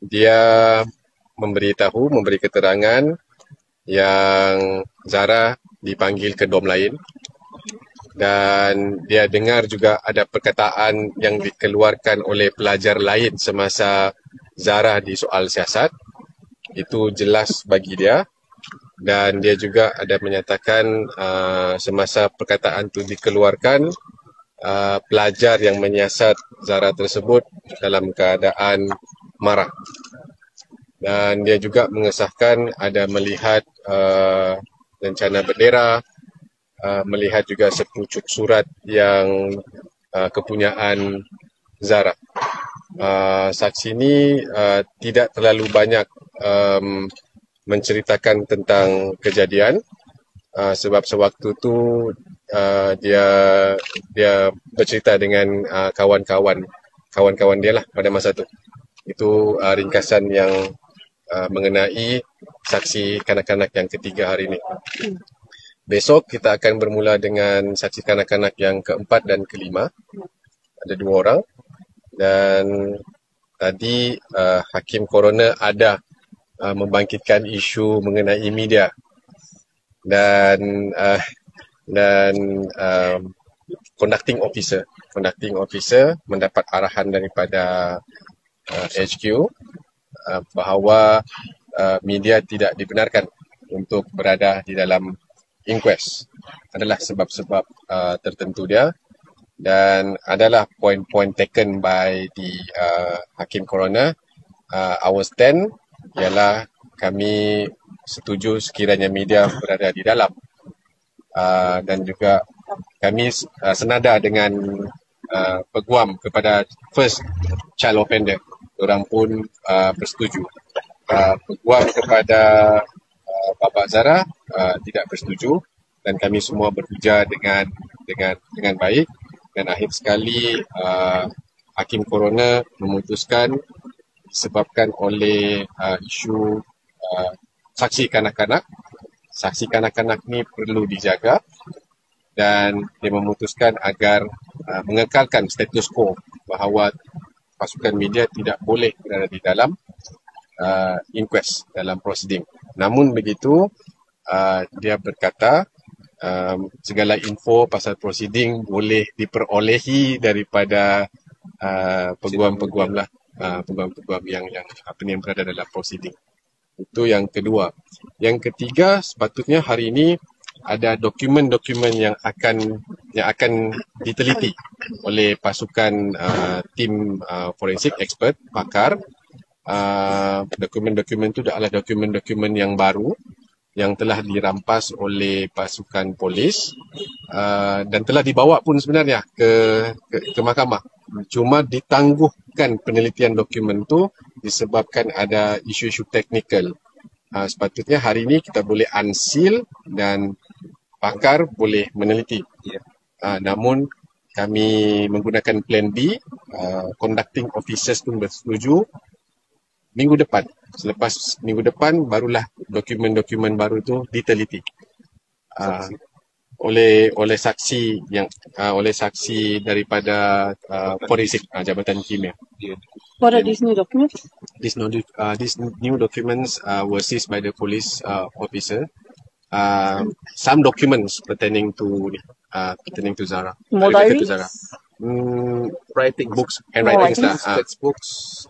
dia memberi keterangan yang Zara dipanggil ke dom lain, dan dia dengar juga ada perkataan yang dikeluarkan oleh pelajar lain semasa Zara di soal siasat. Itu jelas bagi dia, dan dia juga ada menyatakan semasa perkataan itu dikeluarkan, pelajar yang menyiasat Zara tersebut dalam keadaan marah. Dan dia juga mengesahkan ada melihat rencana bendera, melihat juga sepucuk surat yang kepunyaan Zara. Saksi ini tidak terlalu banyak menceritakan tentang kejadian, sebab sewaktu itu dia bercerita dengan kawan-kawan dia lah pada masa itu. Itu ringkasan yang mengenai saksi kanak-kanak yang ketiga hari ini. Besok kita akan bermula dengan saksi kanak-kanak yang keempat dan kelima. Ada 2 orang. Dan tadi Hakim Coroner ada membangkitkan isu mengenai media. Dan conducting officer mendapat arahan daripada HQ bahawa media tidak dibenarkan untuk berada di dalam inquest. Adalah sebab-sebab tertentu dia, dan adalah poin-poin taken by the Hakim Coroner. Our stand ialah kami setuju sekiranya media berada di dalam, dan juga kami senada dengan peguam kepada first child offender. Orang pun bersetuju. Peguam kepada Bapa Zara tidak bersetuju, dan kami semua berhujah dengan baik. Dan akhir sekali Hakim Coroner memutuskan disebabkan oleh isu saksi kanak-kanak. Saksi kanak-kanak ni perlu dijaga, dan dia memutuskan agar mengekalkan status quo bahawa pasukan media tidak boleh berada di dalam inquest, dalam proceeding. Namun begitu, dia berkata segala info pasal proceeding boleh diperolehi daripada peguam-peguam lah, peguam-peguam yang berada dalam proceeding. Itu yang kedua. Yang ketiga, sepatutnya hari ini ada dokumen-dokumen yang akan diteliti oleh pasukan tim forensik expert, pakar. Dokumen-dokumen itu adalah dokumen-dokumen yang baru yang telah dirampas oleh pasukan polis, dan telah dibawa pun sebenarnya ke mahkamah. Cuma ditangguhkan penelitian dokumen itu disebabkan ada isu-isu teknikal. Sepatutnya hari ini kita boleh unseal dan pakar boleh meneliti. Namun kami menggunakan plan B, conducting officers pun bersetuju. Minggu depan, selepas minggu depan barulah dokumen-dokumen baru itu diteliti oleh saksi daripada forensik Jabatan Kimia. What are these new documents? These new documents were seized by the police officer. Some documents pertaining to Zara. More related to diaries? Zara. Writing books and writings lah. Textbooks,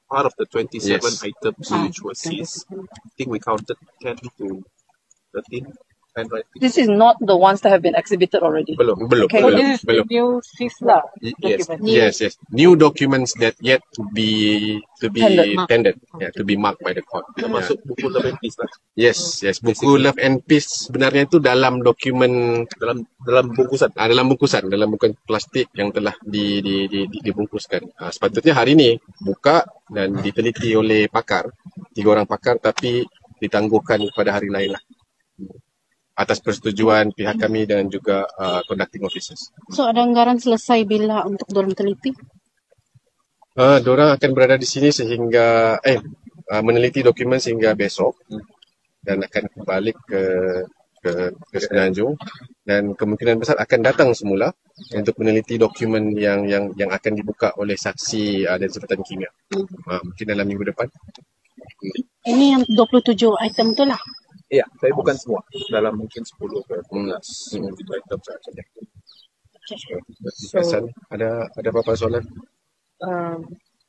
part of the 27 Yes. items which were seized. I think we counted 10 to 13 handwriting. This is not the ones that have been exhibited already. Belum. Okay. So this is the new fifth lah. Yes, document. yes. New documents that yet to be tendered, to be marked by the court. Termasuk buku Love and Peace lah. Yes. Buku Love and Peace sebenarnya itu dalam dokumen, Dalam bungkusan. dalam bungkusan plastik yang telah dibungkuskan. Sepatutnya hari ini buka dan diteliti oleh pakar, 3 orang pakar, tapi ditangguhkan pada hari lain lah, atas persetujuan pihak kami dan juga conducting officers. So ada anggaran selesai bila untuk dorang teliti? Diorang akan berada di sini sehingga meneliti dokumen sehingga besok, dan akan kembali ke ke Semenanjung, dan kemungkinan besar akan datang semula untuk meneliti dokumen yang akan dibuka oleh saksi dan Jabatan Kimia. Mungkin dalam minggu depan. Ini yang 27 item tu lah. Ya, saya bukan semua. Dalam mungkin 10 ke 15 item saja. Hasan, ada apa-apa soalan?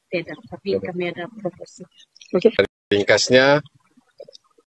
Tidak, tapi kami ada proposal. Okay. Ringkasnya,